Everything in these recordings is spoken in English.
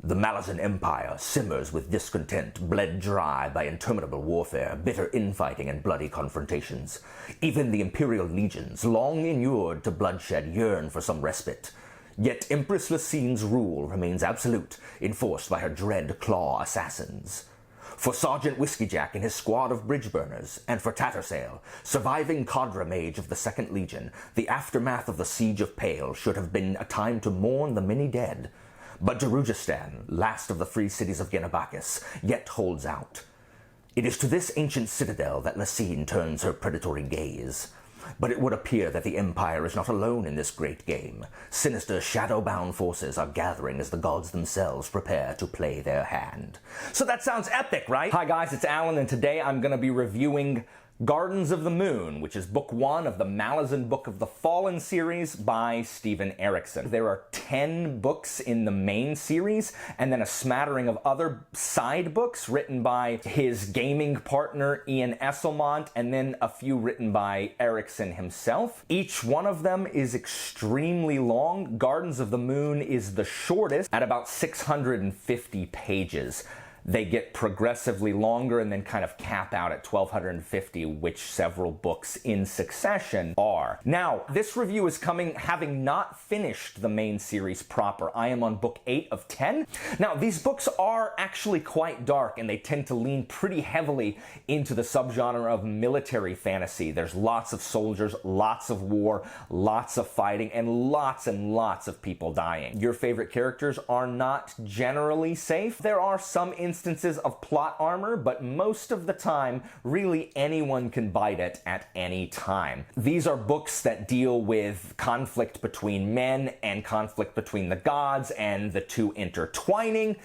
The Malazan Empire simmers with discontent, bled dry by interminable warfare, bitter infighting, and bloody confrontations. Even the Imperial legions, long inured to bloodshed, yearn for some respite. Yet Empress Lacine's rule remains absolute, enforced by her dread claw assassins. For Sergeant Whiskeyjack and his squad of bridge burners, and for Tattersail, surviving cadre mage of the 2nd Legion, the aftermath of the Siege of Pale should have been a time to mourn the many dead. But Darujistan, last of the free cities of Genabakis, yet holds out. It is to this ancient citadel that Lacine turns her predatory gaze. But it would appear that the Empire is not alone in this great game. Sinister, shadow-bound forces are gathering as the gods themselves prepare to play their hand. So that sounds epic, right? Hi guys, it's Alan, and today I'm going to be reviewing Gardens of the Moon, which is book 1 of the Malazan Book of the Fallen series by Steven Erikson. There are 10 books in the main series, and then a smattering of other side books written by his gaming partner Ian Esselmont, and then a few written by Erikson himself. Each one of them is extremely long. Gardens of the Moon is the shortest, at about 650 pages. They get progressively longer and then kind of cap out at 1250, which several books in succession are. Now, this review is coming having not finished the main series proper. I am on book 8 of 10. Now, these books are actually quite dark, and they tend to lean pretty heavily into the subgenre of military fantasy. There's lots of soldiers, lots of war, lots of fighting, and lots of people dying. Your favorite characters are not generally safe. There are some instances of plot armor, but most of the time, really anyone can bite it at any time. These are books that deal with conflict between men and conflict between the gods and the two intertwining.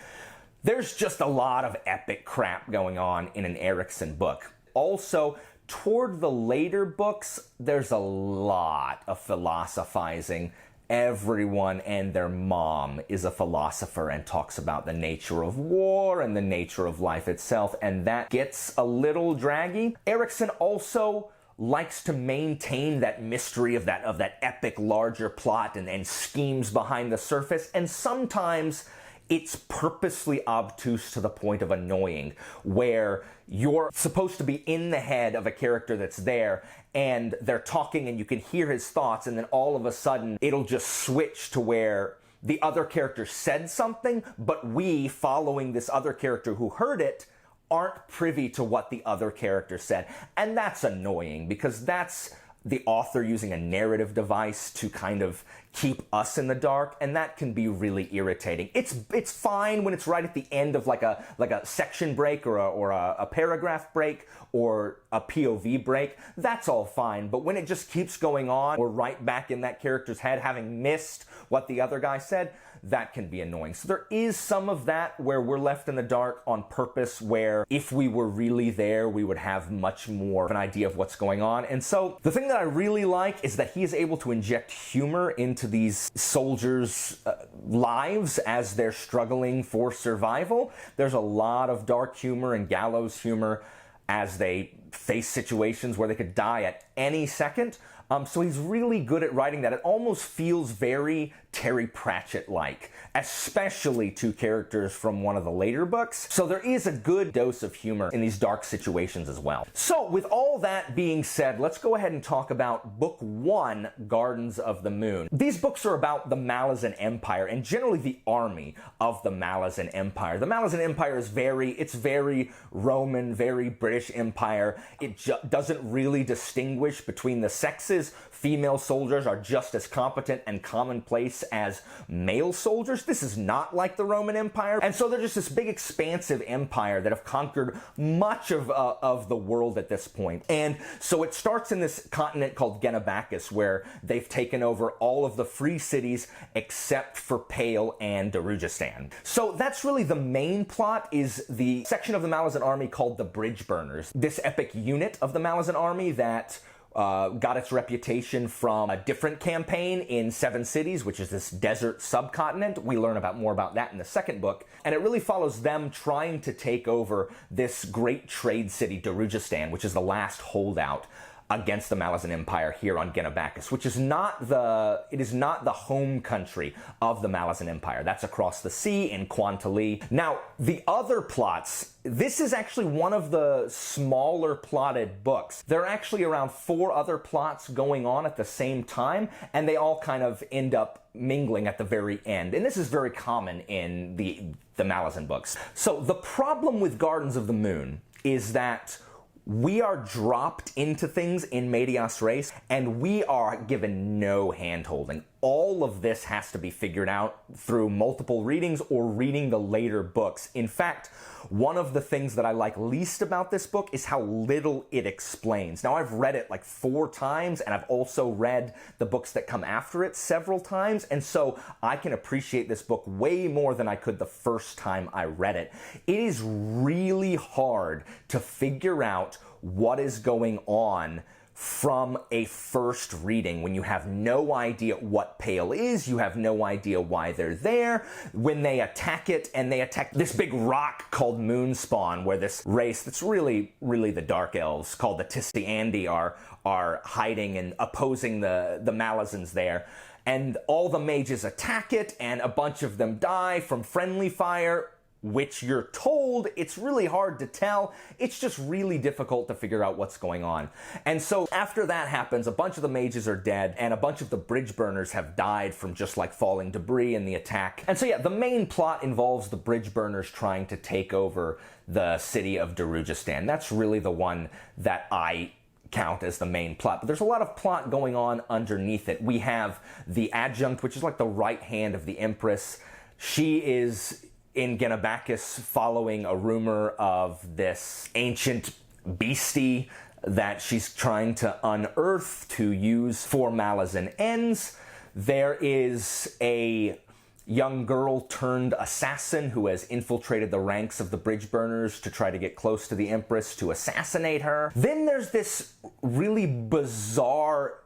There's just a lot of epic crap going on in an Erikson book. Also, toward the later books, there's a lot of philosophizing. Everyone and their mom is a philosopher and talks about the nature of war and the nature of life itself, and that gets a little draggy. Erikson also likes to maintain that mystery of that epic larger plot and schemes behind the surface, and sometimes it's purposely obtuse to the point of annoying, where you're supposed to be in the head of a character that's there, and they're talking and you can hear his thoughts, and then all of a sudden it'll just switch to where the other character said something, but we, following this other character who heard it, aren't privy to what the other character said. And that's annoying, because that's the author using a narrative device to kind of keep us in the dark, and that can be really irritating. It's fine when it's right at the end of like a section break or a paragraph break or a POV break. That's all fine, but when it just keeps going on, we're right back in that character's head having missed what the other guy said, that can be annoying. So there is some of that where we're left in the dark on purpose, where if we were really there, we would have much more of an idea of what's going on. And so the thing that I really like is that he is able to inject humor into these soldiers' lives as they're struggling for survival. There's a lot of dark humor and gallows humor as they face situations where they could die at any second. So he's really good at writing that. It almost feels very Terry Pratchett-like, especially to characters from one of the later books. So there is a good dose of humor in these dark situations as well. So with all that being said, let's go ahead and talk about Book 1, Gardens of the Moon. These books are about the Malazan Empire, and generally the army of the Malazan Empire. The Malazan Empire is very Roman, very British Empire. It doesn't really distinguish between the sexes. Female soldiers are just as competent and commonplace as male soldiers. This is not like the Roman Empire. And so they're just this big expansive empire that have conquered much of the world at this point. And so it starts in this continent called Genabakis, where they've taken over all of the free cities except for Pale and Darujistan. So that's really the main plot, is the section of the Malazan army called the Bridge Burners. This epic unit of the Malazan army that got its reputation from a different campaign in Seven Cities, which is this desert subcontinent. We learn more about that in the second book. And it really follows them trying to take over this great trade city, Darujistan, which is the last holdout against the Malazan Empire here on Genabacchus, which is not the home country of the Malazan Empire. That's across the sea in Quantali. Now, the other plots, this is actually one of the smaller plotted books. There are actually around 4 other plots going on at the same time, and they all kind of end up mingling at the very end. And this is very common in the Malazan books. So the problem with Gardens of the Moon is that we are dropped into things in Medias Res, and we are given no hand-holding. All of this has to be figured out through multiple readings or reading the later books. In fact, one of the things that I like least about this book is how little it explains. Now, I've read it like 4 times, and I've also read the books that come after it several times, and so I can appreciate this book way more than I could the first time I read it. It is really hard to figure out what is going on from a first reading when you have no idea what Pale is, you have no idea why they're there, when they attack it, and they attack this big rock called Moonspawn, where this race that's really the Dark Elves called the Tisti are hiding and opposing the Malazans there. And all the mages attack it, and a bunch of them die from friendly fire, which you're told, it's really hard to tell. It's just really difficult to figure out what's going on. And so after that happens, a bunch of the mages are dead, and a bunch of the bridge burners have died from just like falling debris in the attack. And so yeah, the main plot involves the bridge burners trying to take over the city of Darujistan. That's really the one that I count as the main plot. But there's a lot of plot going on underneath it. We have the adjunct, which is like the right hand of the Empress. She is in Genabacchus following a rumor of this ancient beastie that she's trying to unearth to use for Malazan ends. There is a young girl turned assassin who has infiltrated the ranks of the bridge burners to try to get close to the Empress to assassinate her. Then there's this really bizarre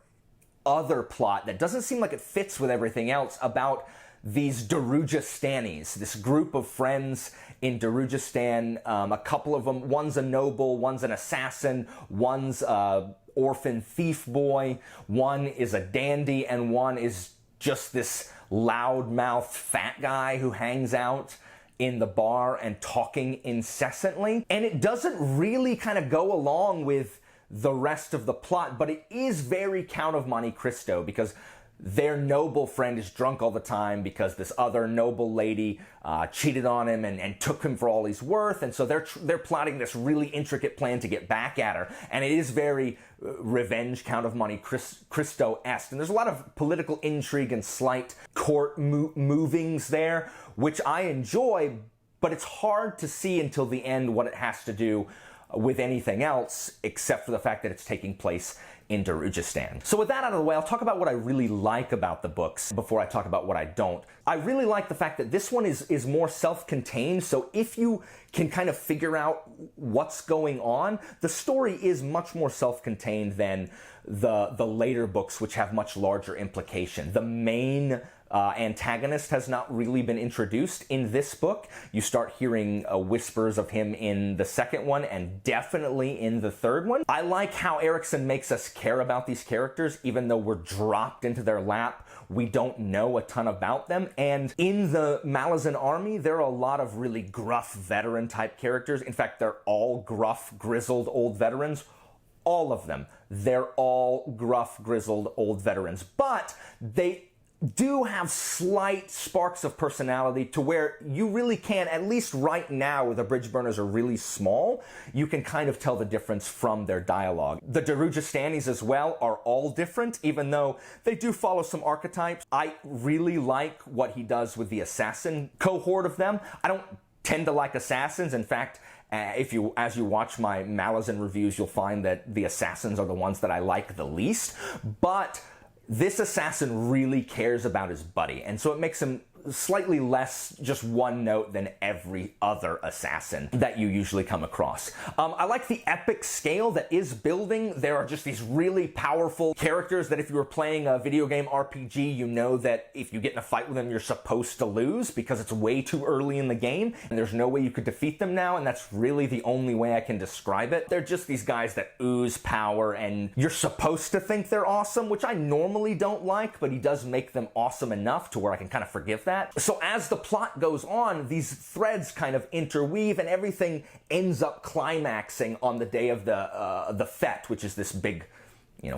other plot that doesn't seem like it fits with everything else about these Darujistanis, this group of friends in Darujistan. A couple of them, one's a noble, one's an assassin, one's a orphan thief boy, one is a dandy, and one is just this loudmouth fat guy who hangs out in the bar and talking incessantly. And it doesn't really kind of go along with the rest of the plot, but it is very Count of Monte Cristo, because their noble friend is drunk all the time because this other noble lady cheated on him and took him for all he's worth, and so they're plotting this really intricate plan to get back at her, and it is very revenge Count of Monte Cristo-esque, and there's a lot of political intrigue and slight court movings there, which I enjoy, but it's hard to see until the end what it has to do with anything else, except for the fact that it's taking place in Darujistan. So with that out of the way, I'll talk about what I really like about the books before I talk about what I don't. I really like the fact that this one is more self-contained, so if you can kind of figure out what's going on, the story is much more self-contained than the later books, which have much larger implication. The main antagonist has not really been introduced in this book. You start hearing whispers of him in the second one and definitely in the third one. I like how Erikson makes us care about these characters even though we're dropped into their lap. We don't know a ton about them. And in the Malazan army, there are a lot of really gruff veteran type characters. In fact, they're all gruff, grizzled old veterans. All of them. They're all gruff, grizzled old veterans. But they do have slight sparks of personality to where you really can, at least right now where the bridge burners are really small, you can kind of tell the difference from their dialogue. The Darujistanis as well are all different, even though they do follow some archetypes. I really like what he does with the assassin cohort of them. I don't tend to like assassins. In fact, as you watch my Malazan reviews, you'll find that the assassins are the ones that I like the least. But this assassin really cares about his buddy, and so it makes him slightly less just one note than every other assassin that you usually come across. I like the epic scale that is building. There are just these really powerful characters that if you were playing a video game RPG, you know that if you get in a fight with them, you're supposed to lose because it's way too early in the game, and there's no way you could defeat them now, and that's really the only way I can describe it. They're just these guys that ooze power, and you're supposed to think they're awesome, which I normally don't like, but he does make them awesome enough to where I can kind of forgive that. So as the plot goes on, these threads kind of interweave, and everything ends up climaxing on the day of the fete, which is this big,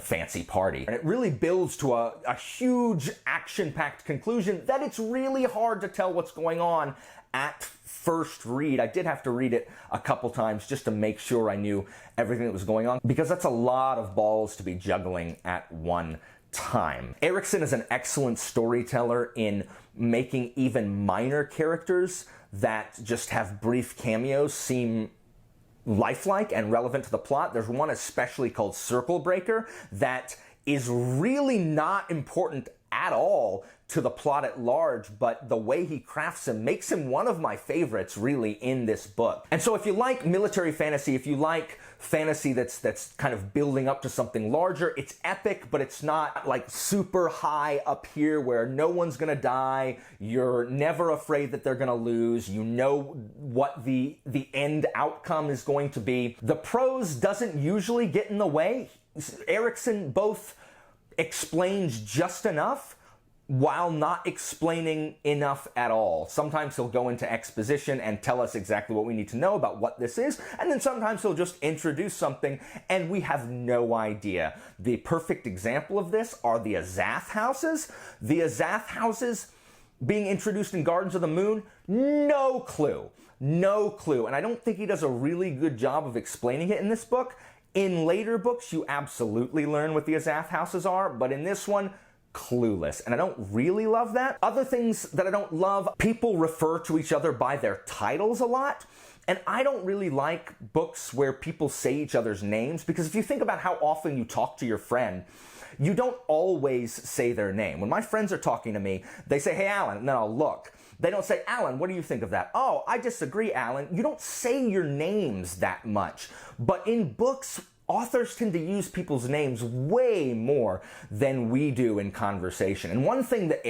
fancy party. And it really builds to a huge action-packed conclusion that it's really hard to tell what's going on at first read. I did have to read it a couple times just to make sure I knew everything that was going on, because that's a lot of balls to be juggling at one time. Erikson is an excellent storyteller in making even minor characters that just have brief cameos seem lifelike and relevant to the plot. There's one especially called Circle Breaker that is really not important at all to the plot at large, but the way he crafts him makes him one of my favorites really in this book. And so if you like military fantasy, if you like fantasy that's kind of building up to something larger, it's epic, but it's not like super high up here where no one's gonna die, you're never afraid that they're gonna lose, you know what the end outcome is going to be. The prose doesn't usually get in the way. Erikson both explains just enough while not explaining enough at all. Sometimes he'll go into exposition and tell us exactly what we need to know about what this is, and then sometimes he'll just introduce something and we have no idea. The perfect example of this are the Azath houses. The Azath houses being introduced in Gardens of the Moon, no clue. No clue. And I don't think he does a really good job of explaining it in this book. In later books, you absolutely learn what the Azath houses are, but in this one, clueless. And I don't really love that. Other things that I don't love, people refer to each other by their titles a lot. And I don't really like books where people say each other's names, because if you think about how often you talk to your friend, you don't always say their name. When my friends are talking to me, they say, "Hey, Alan," and then I'll look. They don't say, "Alan, what do you think of that?" "Oh, I disagree, Alan." You don't say your names that much. But in books, authors tend to use people's names way more than we do in conversation. And one thing that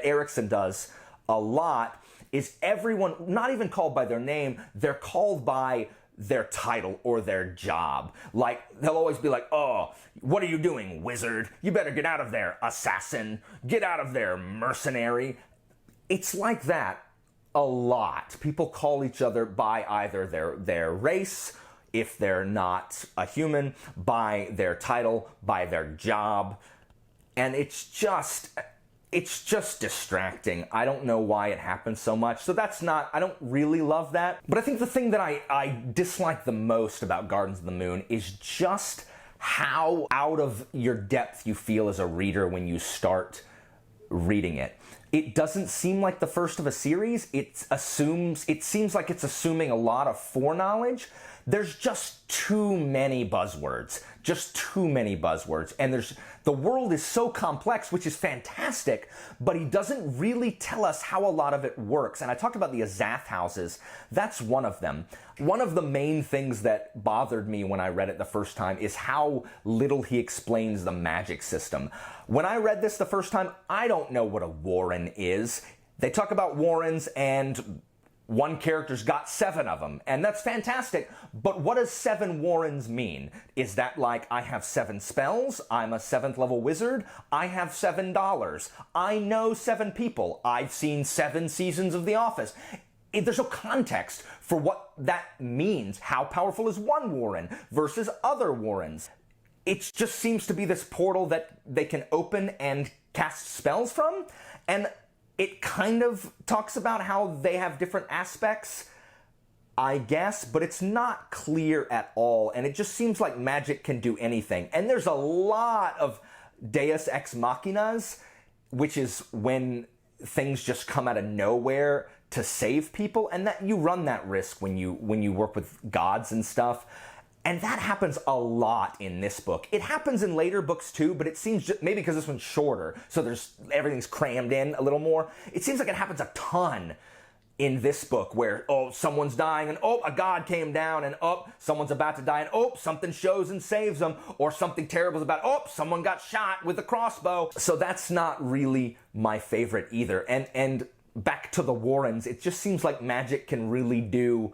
Erikson does a lot is everyone, not even called by their name, they're called by their title or their job. Like, they'll always be like, "Oh, what are you doing, wizard? You better get out of there, assassin. Get out of there, mercenary." It's like that a lot. People call each other by either their race, if they're not a human, by their title, by their job. And it's just distracting. I don't know why it happens so much. So I don't really love that. But I think the thing that I dislike the most about Gardens of the Moon is just how out of your depth you feel as a reader when you start reading it. It doesn't seem like the first of a series. It seems like it's assuming a lot of foreknowledge. There's just too many buzzwords. And the world is so complex, which is fantastic, but he doesn't really tell us how a lot of it works. And I talked about the Azath houses. That's one of them. One of the main things that bothered me when I read it the first time is how little he explains the magic system. When I read this the first time, I don't know what a warren is. They talk about warrens, and one character's got 7 of them, and that's fantastic, but what does 7 warrens mean? Is that like, I have 7 spells, I'm a 7th level wizard, I have $7, I know 7 people, I've seen 7 seasons of The Office? There's no context for what that means. How powerful is one warren versus other warrens? It just seems to be this portal that they can open and cast spells from, and it kind of talks about how they have different aspects, I guess, but it's not clear at all, and it just seems like magic can do anything. And there's a lot of deus ex machinas, which is when things just come out of nowhere to save people, and that you run that risk when you work with gods and stuff. And that happens a lot in this book. It happens in later books too, but it seems, maybe because this one's shorter, so everything's crammed in a little more. It seems like it happens a ton in this book where, oh, someone's dying, and oh, a god came down, and oh, someone's about to die, and oh, something shows and saves them, or something terrible is about, oh, someone got shot with a crossbow. So that's not really my favorite either. And back to the Warrens, it just seems like magic can really do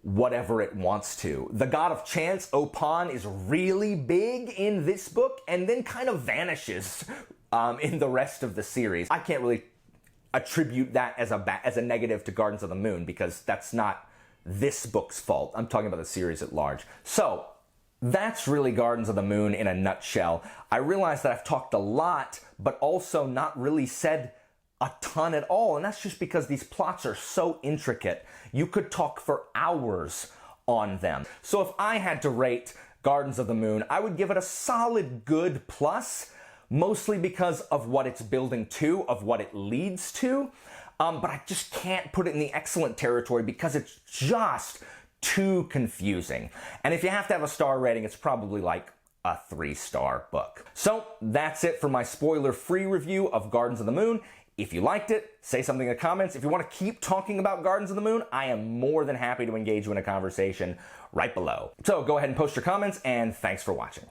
whatever it wants to. The god of chance, Opon, is really big in this book, and then kind of vanishes in the rest of the series. I can't really attribute that as a negative to Gardens of the Moon, because that's not this book's fault. I'm talking about the series at large. So that's really Gardens of the Moon in a nutshell. I realize that I've talked a lot, but also not really said a ton at all, and that's just because these plots are so intricate. You could talk for hours on them. So if I had to rate Gardens of the Moon, I would give it a solid good plus, mostly because of what it's building to, of what it leads to. But I just can't put it in the excellent territory because it's just too confusing. And if you have to have a star rating, it's probably like a 3-star book. So that's it for my spoiler-free review of Gardens of the Moon. If you liked it, say something in the comments. If you want to keep talking about Gardens of the Moon, I am more than happy to engage you in a conversation right below. So go ahead and post your comments, and thanks for watching.